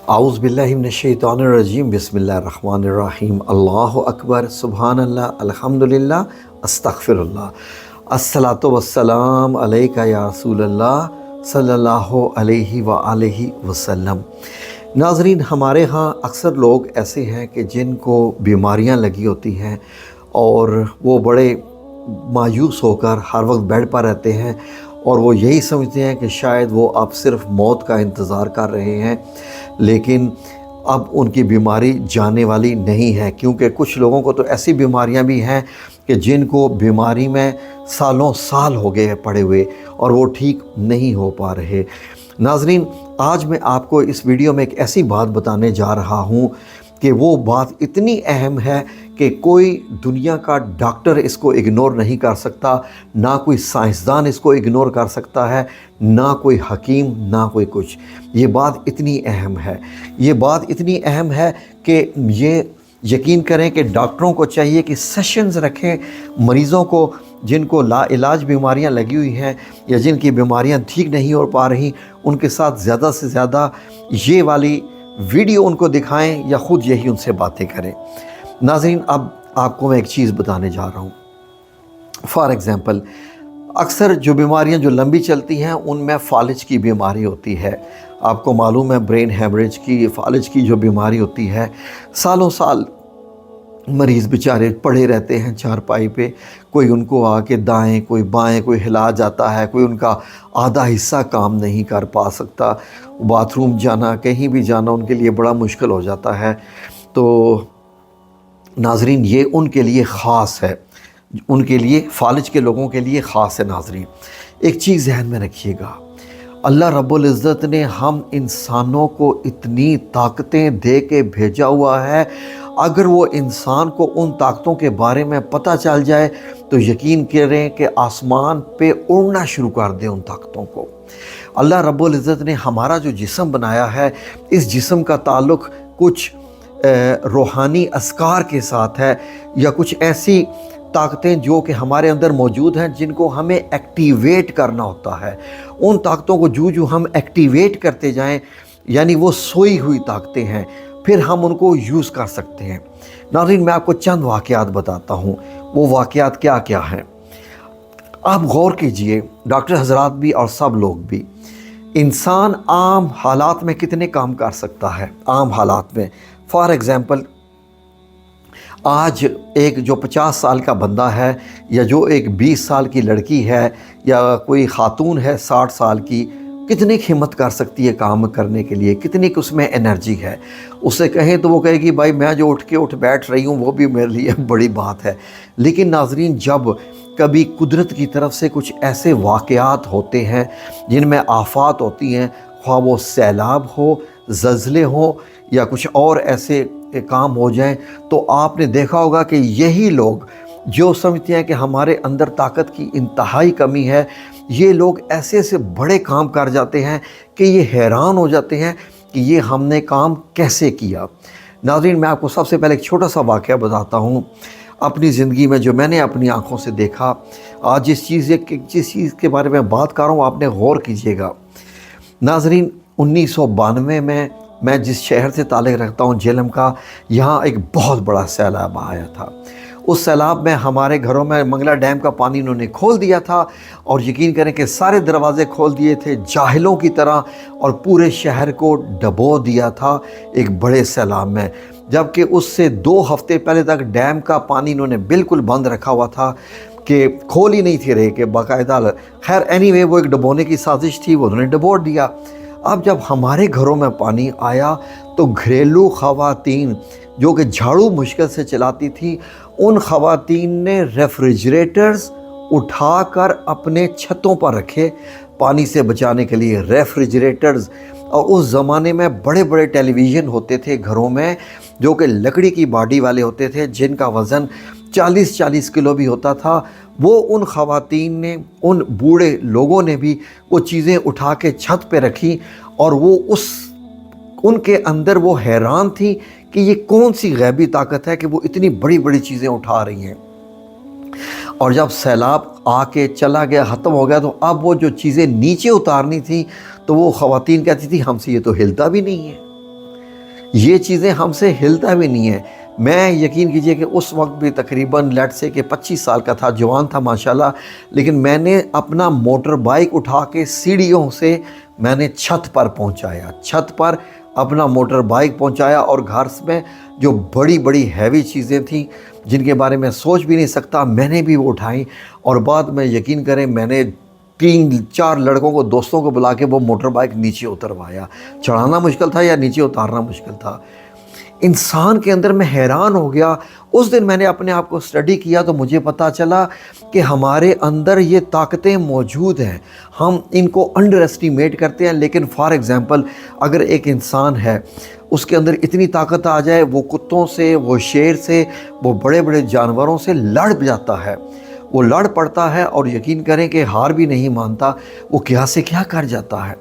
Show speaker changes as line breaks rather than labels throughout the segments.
اعوذ باللہ من الشیطان الرجیم بسم اللہ الرحمن الرحیم اللہ اکبر سبحان اللہ الحمدللہ استغفر اللہ الصلاۃ والسلام علیکہ یا رسول اللہ صلی اللہ علیہ وآلہ وسلم۔ ناظرین، ہمارے ہاں اکثر لوگ ایسے ہیں کہ جن کو بیماریاں لگی ہوتی ہیں اور وہ بڑے مایوس ہو کر ہر وقت بیڈ پر رہتے ہیں اور وہ یہی سمجھتے ہیں کہ شاید وہ اب صرف موت کا انتظار کر رہے ہیں، لیکن اب ان کی بیماری جانے والی نہیں ہے، کیونکہ کچھ لوگوں کو تو ایسی بیماریاں بھی ہیں کہ جن کو بیماری میں سالوں سال ہو گئے پڑے ہوئے اور وہ ٹھیک نہیں ہو پا رہے۔ ناظرین، آج میں آپ کو اس ویڈیو میں ایک ایسی بات بتانے جا رہا ہوں کہ وہ بات اتنی اہم ہے کہ کوئی دنیا کا ڈاکٹر اس کو اگنور نہیں کر سکتا، نہ کوئی سائنسدان اس کو اگنور کر سکتا ہے، نہ کوئی حکیم، نہ کوئی کچھ۔ یہ بات اتنی اہم ہے، یہ بات اتنی اہم ہے کہ یہ یقین کریں کہ ڈاکٹروں کو چاہیے کہ سیشنز رکھیں مریضوں کو جن کو لا علاج بیماریاں لگی ہوئی ہیں یا جن کی بیماریاں ٹھیک نہیں ہو پا رہی، ان کے ساتھ زیادہ سے زیادہ یہ والی ویڈیو ان کو دکھائیں یا خود یہی ان سے باتیں کریں۔ ناظرین، اب آپ کو میں ایک چیز بتانے جا رہا ہوں۔ فار ایگزامپل، اکثر جو بیماریاں جو لمبی چلتی ہیں ان میں فالج کی بیماری ہوتی ہے۔ آپ کو معلوم ہے برین ہیمریج کی، فالج کی جو بیماری ہوتی ہے، سالوں سال مریض بیچارے پڑے رہتے ہیں چارپائی پہ، کوئی ان کو آ کے دائیں کوئی بائیں کوئی ہلا جاتا ہے، کوئی ان کا آدھا حصہ کام نہیں کر پا سکتا، باتھ روم جانا کہیں بھی جانا ان کے لیے بڑا مشکل ہو جاتا ہے۔ تو ناظرین، یہ ان کے لیے خاص ہے، ان کے لیے فالج کے لوگوں کے لیے خاص ہے۔ ناظرین، ایک چیز ذہن میں رکھیے گا، اللہ رب العزت نے ہم انسانوں کو اتنی طاقتیں دے کے بھیجا ہوا ہے، اگر وہ انسان کو ان طاقتوں کے بارے میں پتہ چل جائے تو یقین کریں کہ آسمان پہ اڑنا شروع کر دیں ان طاقتوں کو۔ اللہ رب العزت نے ہمارا جو جسم بنایا ہے، اس جسم کا تعلق کچھ روحانی اسکار کے ساتھ ہے، یا کچھ ایسی طاقتیں جو کہ ہمارے اندر موجود ہیں جن کو ہمیں ایکٹیویٹ کرنا ہوتا ہے۔ ان طاقتوں کو جو ہم ایکٹیویٹ کرتے جائیں، یعنی وہ سوئی ہوئی طاقتیں ہیں، پھر ہم ان کو یوز کر سکتے ہیں۔ ناظرین، میں آپ کو چند واقعات بتاتا ہوں، وہ واقعات کیا کیا ہیں۔ آپ غور کیجئے، ڈاکٹر حضرات بھی اور سب لوگ بھی، انسان عام حالات میں کتنے کام کر سکتا ہے؟ عام حالات میں فار ایگزامپل، آج ایک جو 50 سال کا بندہ ہے، یا جو ایک 20 سال کی لڑکی ہے، یا کوئی خاتون ہے 60 سال کی، کتنی ہمت کر سکتی ہے کام کرنے کے لیے، کتنی اس میں انرجی ہے۔ اسے کہیں تو وہ کہے گی بھائی میں جو اٹھ بیٹھ رہی ہوں وہ بھی میرے لیے بڑی بات ہے۔ لیکن ناظرین، جب کبھی قدرت کی طرف سے کچھ ایسے واقعات ہوتے ہیں جن میں آفات ہوتی ہیں، خواہ وہ سیلاب ہو، زلزلے ہوں، یا کچھ اور ایسے کام ہو جائیں، تو آپ نے دیکھا ہوگا کہ یہی لوگ جو سمجھتے ہیں کہ ہمارے اندر طاقت کی انتہائی کمی ہے، یہ لوگ ایسے ایسے بڑے کام کر جاتے ہیں کہ یہ حیران ہو جاتے ہیں کہ یہ ہم نے کام کیسے کیا۔ ناظرین، میں آپ کو سب سے پہلے ایک چھوٹا سا واقعہ بتاتا ہوں اپنی زندگی میں جو میں نے اپنی آنکھوں سے دیکھا۔ آج جس چیز کے بارے میں بات کر رہا ہوں آپ نے غور کیجئے گا۔ ناظرین، 1992 میں جس شہر سے تعلق رکھتا ہوں، جہلم کا، یہاں ایک بہت بڑا سیلاب آیا تھا۔ اس سیلاب میں ہمارے گھروں میں منگلا ڈیم کا پانی انہوں نے کھول دیا تھا، اور یقین کریں کہ سارے دروازے کھول دیے تھے جاہلوں کی طرح، اور پورے شہر کو ڈبو دیا تھا ایک بڑے سیلاب میں، جبکہ اس سے 2 ہفتے پہلے تک ڈیم کا پانی انہوں نے بالکل بند رکھا ہوا تھا، کہ کھول ہی نہیں تھے رہے کہ باقاعدہ۔ خیر اینی وے، وہ ایک ڈبونے کی سازش تھی، وہ انہوں نے ڈبو دیا۔ اب جب ہمارے گھروں میں پانی آیا تو گھریلو خواتین جو کہ جھاڑو مشکل سے چلاتی تھی، ان خواتین نے ریفریجریٹرز اٹھا کر اپنے چھتوں پر رکھے پانی سے بچانے کے لیے، ریفریجریٹرز۔ اور اس زمانے میں بڑے بڑے ٹیلی ویژن ہوتے تھے گھروں میں، جو کہ لکڑی کی باڈی والے ہوتے تھے، جن کا وزن 40 کلو بھی ہوتا تھا۔ وہ ان خواتین نے، ان بوڑھے لوگوں نے بھی وہ چیزیں اٹھا کے چھت پہ رکھی، اور وہ ان کے اندر وہ حیران تھی کہ یہ کون سی غیبی طاقت ہے کہ وہ اتنی بڑی بڑی چیزیں اٹھا رہی ہیں۔ اور جب سیلاب آ کے چلا گیا، ختم ہو گیا، تو اب وہ جو چیزیں نیچے اتارنی تھیں تو وہ خواتین کہتی تھی ہم سے یہ تو ہلتا بھی نہیں ہے۔ یہ چیزیں ہم سے ہلتا بھی نہیں ہے۔ میں یقین کیجئے کہ اس وقت بھی تقریباً لیٹ سے کہ 25 سال کا تھا، جوان تھا ماشاءاللہ، لیکن میں نے اپنا موٹر بائک اٹھا کے سیڑھیوں سے میں نے چھت پر پہنچایا، چھت پر اپنا موٹر بائک پہنچایا، اور گھر میں جو بڑی بڑی ہیوی چیزیں تھیں جن کے بارے میں سوچ بھی نہیں سکتا، میں نے بھی وہ اٹھائیں، اور بعد میں یقین کریں میں نے 3-4 لڑکوں کو، دوستوں کو بلا کے وہ موٹر بائک نیچے اتروایا۔ چڑھانا مشکل تھا یا نیچے اتارنا مشکل تھا۔ انسان کے اندر میں حیران ہو گیا۔ اس دن میں نے اپنے آپ کو اسٹڈی کیا تو مجھے پتا چلا کہ ہمارے اندر یہ طاقتیں موجود ہیں، ہم ان کو انڈر ایسٹیمیٹ کرتے ہیں۔ لیکن فار ایگزامپل اگر ایک انسان ہے، اس کے اندر اتنی طاقت آ جائے، وہ کتوں سے، وہ شیر سے، وہ بڑے بڑے جانوروں سے لڑ جاتا ہے، وہ لڑ پڑتا ہے، اور یقین کریں کہ ہار بھی نہیں مانتا، وہ کیا سے کیا کر جاتا ہے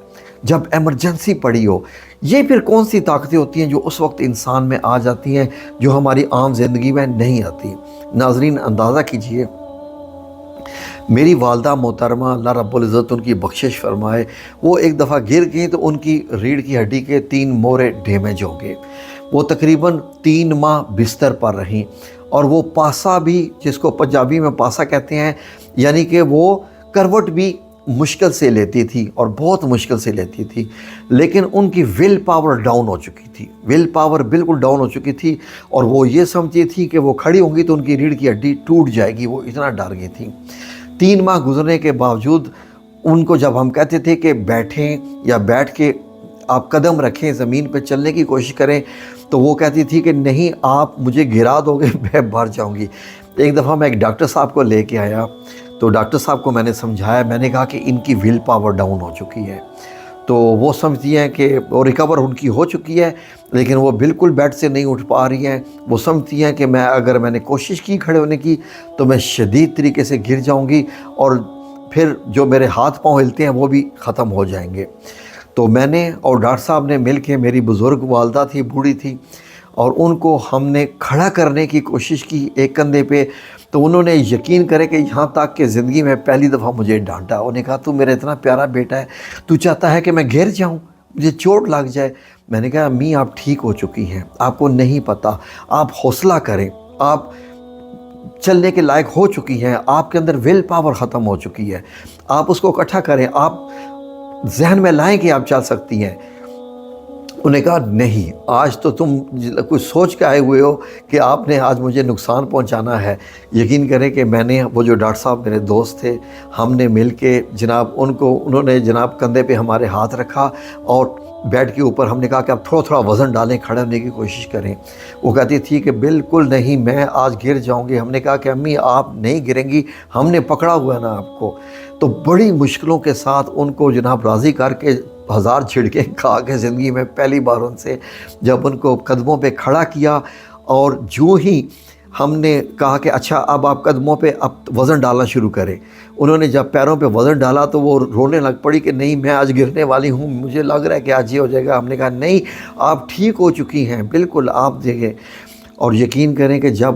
جب ایمرجنسی پڑی ہو۔ یہ پھر کون سی طاقتیں ہوتی ہیں جو اس وقت انسان میں آ جاتی ہیں، جو ہماری عام زندگی میں نہیں آتی۔ ناظرین اندازہ کیجئے، میری والدہ محترمہ اللہ رب العزت ان کی بخشش فرمائے، وہ ایک دفعہ گر گئیں تو ان کی ریڑھ کی ہڈی کے 3 مورے ڈیمیج ہو گئے۔ وہ تقریباً 3 ماہ بستر پر رہیں، اور وہ پاسا بھی، جس کو پنجابی میں پاسا کہتے ہیں، یعنی کہ وہ کروٹ بھی مشکل سے لیتی تھی، اور بہت مشکل سے لیتی تھی، لیکن ان کی ول پاور ڈاؤن ہو چکی تھی، ول پاور بالکل ڈاؤن ہو چکی تھی، اور وہ یہ سمجھتی تھی کہ وہ کھڑی ہوں گی تو ان کی ریڑھ کی ہڈی ٹوٹ جائے گی، وہ اتنا ڈر گئی تھی۔ 3 ماہ گزرنے کے باوجود ان کو جب ہم کہتے تھے کہ بیٹھیں یا بیٹھ کے آپ قدم رکھیں، زمین پہ چلنے کی کوشش کریں، تو وہ کہتی تھی کہ نہیں، آپ مجھے گرا دو گے، میں مر جاؤں گی۔ ایک دفعہ میں ایک ڈاکٹر صاحب کو لے کے آیا، تو ڈاکٹر صاحب کو میں نے سمجھایا، میں نے کہا کہ ان کی ول پاور ڈاؤن ہو چکی ہے، تو وہ سمجھتی ہیں کہ وہ ریکور ان کی ہو چکی ہے، لیکن وہ بالکل بیڈ سے نہیں اٹھ پا رہی ہیں۔ وہ سمجھتی ہیں کہ اگر میں نے کوشش کی کھڑے ہونے کی تو میں شدید طریقے سے گر جاؤں گی، اور پھر جو میرے ہاتھ پاؤں ہلتے ہیں وہ بھی ختم ہو جائیں گے۔ تو میں نے اور ڈاکٹر صاحب نے مل کے، میری بزرگ والدہ تھی، بوڑھی تھی، اور ان کو ہم نے کھڑا کرنے کی کوشش کی ایک کندھے پہ، تو انہوں نے یقین کرے کہ یہاں تک کہ زندگی میں پہلی دفعہ مجھے ڈانٹا۔ انہوں نے کہا تو میرا اتنا پیارا بیٹا ہے، تو چاہتا ہے کہ میں گر جاؤں، مجھے چوٹ لگ جائے۔ میں نے کہا امی آپ ٹھیک ہو چکی ہیں، آپ کو نہیں پتہ، آپ حوصلہ کریں، آپ چلنے کے لائق ہو چکی ہیں، آپ کے اندر ول پاور ختم ہو چکی ہے، آپ اس کو اکٹھا کریں، آپ ذہن میں لائیں کہ آپ چل سکتی ہیں۔ انہوں نے کہا نہیں، آج تو تم کچھ سوچ کے آئے ہوئے ہو کہ آپ نے آج مجھے نقصان پہنچانا ہے۔ یقین کریں کہ میں نے، وہ جو ڈاکٹر صاحب میرے دوست تھے، ہم نے مل کے جناب انہوں نے جناب کندھے پہ ہمارے ہاتھ رکھا، اور بیڈ کے اوپر ہم نے کہا کہ آپ تھوڑا تھوڑا وزن ڈالیں، کھڑے ہونے کی کوشش کریں۔ وہ کہتی تھی کہ بالکل نہیں، میں آج گر جاؤں گی۔ ہم نے کہا کہ امی آپ نہیں گریں گی، ہم نے پکڑا ہوا ہے نا آپ کو۔ تو بڑی مشکلوں کے ساتھ ان کو جناب راضی کر کے، 1000 چھڑکیں کھا کے زندگی میں پہلی بار ان سے جب ان کو قدموں پہ کھڑا کیا، اور جو ہی ہم نے کہا کہ اچھا اب آپ قدموں پہ اب وزن ڈالنا شروع کریں، انہوں نے جب پیروں پہ وزن ڈالا تو وہ رونے لگ پڑی کہ نہیں میں آج گرنے والی ہوں، مجھے لگ رہا ہے کہ آج یہ ہو جائے گا۔ ہم نے کہا نہیں، آپ ٹھیک ہو چکی ہیں بالکل، آپ دیکھیں۔ اور یقین کریں کہ جب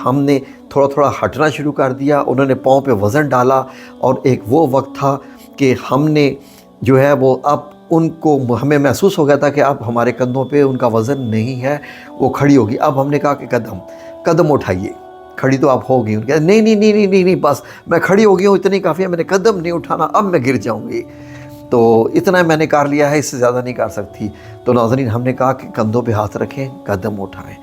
ہم نے تھوڑا تھوڑا ہٹنا شروع کر دیا، انہوں نے پاؤں پہ وزن ڈالا، اور ایک وہ وقت تھا کہ ہم نے جو ہے وہ اب ان کو، ہمیں محسوس ہو گیا تھا کہ اب ہمارے کندھوں پہ ان کا وزن نہیں ہے، وہ کھڑی ہوگی۔ اب ہم نے کہا کہ قدم اٹھائیے، کھڑی تو آپ ہو گئی۔ ان کہا نہیں نہیں نہیں نہیں نہیں، بس میں کھڑی ہو گئی ہوں، اتنی کافی ہے، میں نے قدم نہیں اٹھانا، اب میں گر جاؤں گی۔ تو اتنا میں نے کر لیا ہے، اس سے زیادہ نہیں کر سکتی۔ تو ناظرین ہم نے کہا کہ کندھوں پہ ہاتھ رکھیں، قدم اٹھائیں۔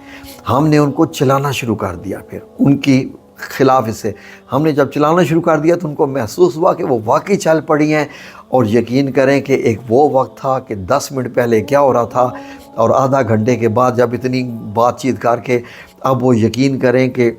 ہم نے ان کو چلانا شروع کر دیا، پھر ان کی خلاف اس سے ہم نے جب چلانا شروع کر دیا تو ان کو محسوس ہوا کہ وہ واقعی چل پڑی ہیں۔ اور یقین کریں کہ ایک وہ وقت تھا کہ 10 منٹ پہلے کیا ہو رہا تھا، اور آدھا گھنٹے کے بعد جب اتنی بات چیت کر کے، اب وہ یقین کریں کہ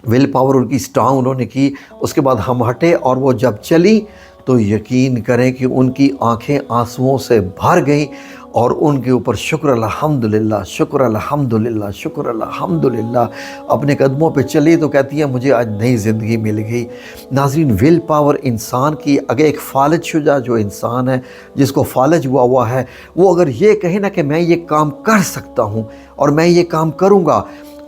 ول پاور ان کی سٹرانگ انہوں نے کی۔ اس کے بعد ہم ہٹے، اور وہ جب چلی تو یقین کریں کہ ان کی آنکھیں آنسوؤں سے بھر گئیں، اور ان کے اوپر شکر الحمدللہ، شکر الحمدللہ، شکر الحمدللہ، اپنے قدموں پہ چلی تو کہتی ہے مجھے آج نئی زندگی مل گئی۔ ناظرین ول پاور انسان کی، اگر ایک فالج شدہ جو انسان ہے، جس کو فالج ہوا ہے، وہ اگر یہ کہے نا کہ میں یہ کام کر سکتا ہوں اور میں یہ کام کروں گا،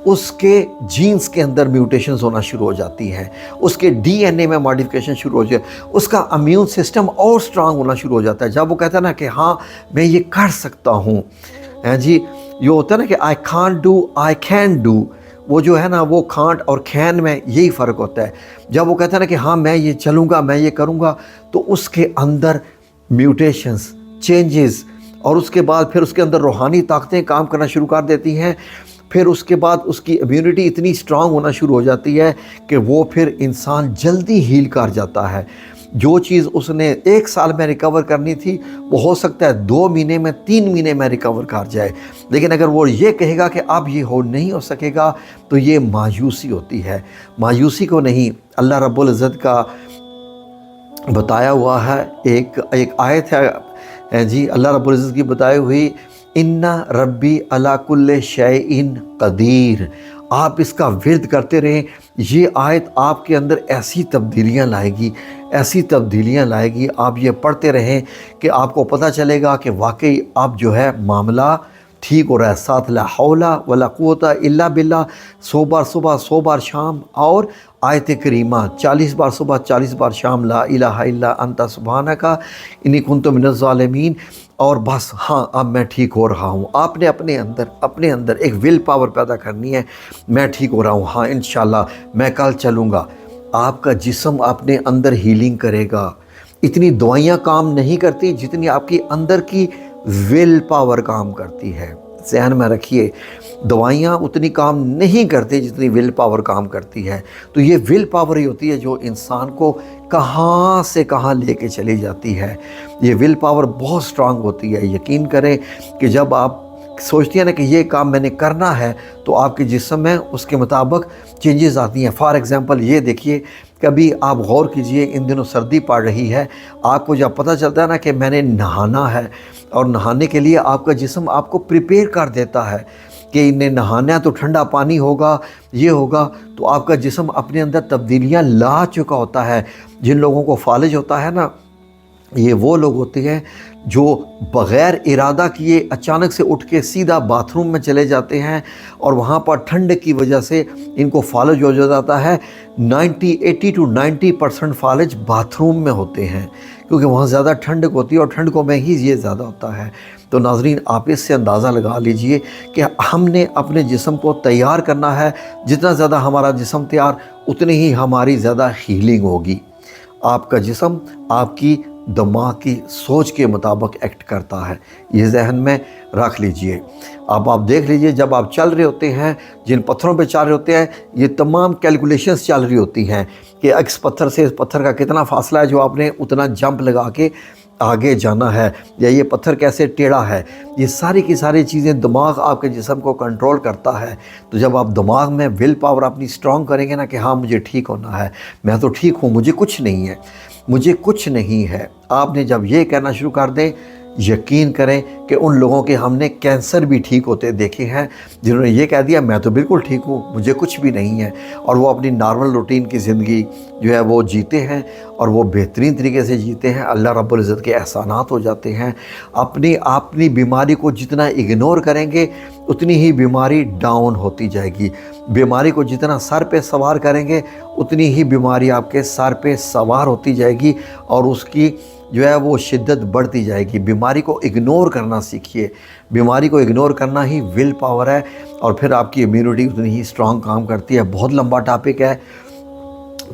اس کے جینز کے اندر میوٹیشنز ہونا شروع ہو جاتی ہیں، اس کے ڈی این اے میں ماڈیفکیشن شروع ہو جائے، اس کا امیون سسٹم اور سٹرانگ ہونا شروع ہو جاتا ہے۔ جب وہ کہتا ہے نا کہ ہاں میں یہ کر سکتا ہوں، ہیں جی یہ ہوتا ہے نا کہ I can't do I can do, وہ جو ہے نا وہ کانٹ اور کین میں یہی فرق ہوتا ہے. جب وہ کہتا ہے نا کہ ہاں میں یہ چلوں گا میں یہ کروں گا، تو اس کے اندر میوٹیشنز چینجز، اور اس کے بعد پھر اس کے اندر روحانی طاقتیں کام کرنا شروع کر دیتی ہیں. پھر اس کے بعد اس کی امیونٹی اتنی اسٹرانگ ہونا شروع ہو جاتی ہے کہ وہ پھر انسان جلدی ہیل کر جاتا ہے. جو چیز اس نے 1 سال میں ریکور کرنی تھی وہ ہو سکتا ہے 2 مہینے میں 3 مہینے میں ریکور کر جائے. لیکن اگر وہ یہ کہے گا کہ اب یہ نہیں ہو سکے گا تو یہ مایوسی ہوتی ہے. مایوسی کو نہیں، اللہ رب العزت کا بتایا ہوا ہے ایک آیت ہے جی، اللہ رب العزت کی بتائی ہوئی، ان ربی علی کل شیء قدیر. آپ اس کا ورد کرتے رہیں. یہ آیت آپ کے اندر ایسی تبدیلیاں لائے گی، ایسی تبدیلیاں لائے گی. آپ یہ پڑھتے رہیں کہ آپ کو پتہ چلے گا کہ واقعی اب جو ہے معاملہ ٹھیک ہو رہا ہے. ساتھ لا حول ولا قوت الا باللہ 100 بار صبح 100 بار شام، اور آیت کریمہ 40 بار صبح 40 بار شام، لا الہ الا انت سبحانک انی کنت من الظالمین. اور بس ہاں اب میں ٹھیک ہو رہا ہوں. آپ نے اپنے اندر ایک ول پاور پیدا کرنی ہے. میں ٹھیک ہو رہا ہوں، ہاں انشاءاللہ میں کل چلوں گا. آپ کا جسم اپنے اندر ہیلنگ کرے گا. اتنی دوائیاں کام نہیں کرتی جتنی آپ کی اندر کی ول پاور کام کرتی ہے. ذہن میں رکھیے، دوائیاں اتنی کام نہیں کرتی جتنی ول پاور کام کرتی ہے. تو یہ ول پاور ہی ہوتی ہے جو انسان کو کہاں سے کہاں لے کے چلی جاتی ہے. یہ ول پاور بہت سٹرانگ ہوتی ہے. یقین کریں کہ جب آپ سوچتی ہیں نا کہ یہ کام میں نے کرنا ہے تو آپ کے جسم میں اس کے مطابق چینجز آتی ہیں. فار ایگزامپل یہ دیکھیے، کبھی آپ غور کیجئے، ان دنوں سردی پڑ رہی ہے، آپ کو جب پتہ چلتا ہے نا کہ میں نے نہانا ہے، اور نہانے کے لیے آپ کا جسم آپ کو پریپیئر کر دیتا ہے کہ انہیں نہانا ہے تو ٹھنڈا پانی ہوگا، یہ ہوگا، تو آپ کا جسم اپنے اندر تبدیلیاں لا چکا ہوتا ہے. جن لوگوں کو فالج ہوتا ہے نا، یہ وہ لوگ ہوتے ہیں جو بغیر ارادہ کیے اچانک سے اٹھ کے سیدھا باتھ روم میں چلے جاتے ہیں، اور وہاں پر ٹھنڈ کی وجہ سے ان کو فالج ہو جاتا ہے. 80 to 90% فالج باتھ روم میں ہوتے ہیں، کیونکہ وہاں زیادہ ٹھنڈک ہوتی ہے، اور ٹھنڈکوں میں ہی یہ زیادہ ہوتا ہے. تو ناظرین، آپ اس سے اندازہ لگا لیجئے کہ ہم نے اپنے جسم کو تیار کرنا ہے. جتنا زیادہ ہمارا جسم تیار، اتنی ہی ہماری زیادہ ہیلنگ ہوگی. آپ کا جسم آپ کی دماغ کی سوچ کے مطابق ایکٹ کرتا ہے. یہ ذہن میں رکھ لیجئے. اب آپ دیکھ لیجئے، جب آپ چل رہے ہوتے ہیں، جن پتھروں پہ چل رہے ہوتے ہیں، یہ تمام کیلکولیشنز چل رہی ہوتی ہیں کہ اس پتھر سے اس پتھر کا کتنا فاصلہ ہے جو آپ نے اتنا جمپ لگا کے آگے جانا ہے، یا یہ پتھر کیسے ٹیڑھا ہے. یہ ساری کی ساری چیزیں دماغ آپ کے جسم کو کنٹرول کرتا ہے. تو جب آپ دماغ میں ول پاور اپنی سٹرانگ کریں گے نا کہ ہاں مجھے ٹھیک ہونا ہے، میں تو ٹھیک ہوں، مجھے کچھ نہیں ہے، مجھے کچھ نہیں ہے. آپ نے جب یہ کہنا شروع کر دیں، یقین کریں کہ ان لوگوں کے ہم نے کینسر بھی ٹھیک ہوتے دیکھے ہیں جنہوں نے یہ کہہ دیا میں تو بالکل ٹھیک ہوں، مجھے کچھ بھی نہیں ہے، اور وہ اپنی نارمل روٹین کی زندگی جو ہے وہ جیتے ہیں، اور وہ بہترین طریقے سے جیتے ہیں. اللہ رب العزت کے احسانات ہو جاتے ہیں. اپنی بیماری کو جتنا اگنور کریں گے اتنی ہی بیماری ڈاؤن ہوتی جائے گی. بیماری کو جتنا سر پہ سوار کریں گے اتنی ہی بیماری آپ کے سر پہ سوار ہوتی جائے گی، اور اس کی جو ہے وہ شدت بڑھتی جائے گی. بیماری کو اگنور کرنا سیکھیے. بیماری کو اگنور کرنا ہی ول پاور ہے، اور پھر آپ کی امیونٹی اتنی ہی اسٹرانگ کام کرتی ہے. بہت لمبا ٹاپک ہے،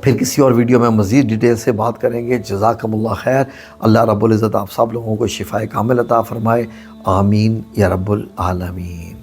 پھر کسی اور ویڈیو میں مزید ڈیٹیل سے بات کریں گے. جزاکم اللہ خیر. اللہ رب العزت آپ سب لوگوں کو شفائے کامل عطا فرمائے. آمین یا رب العالمین.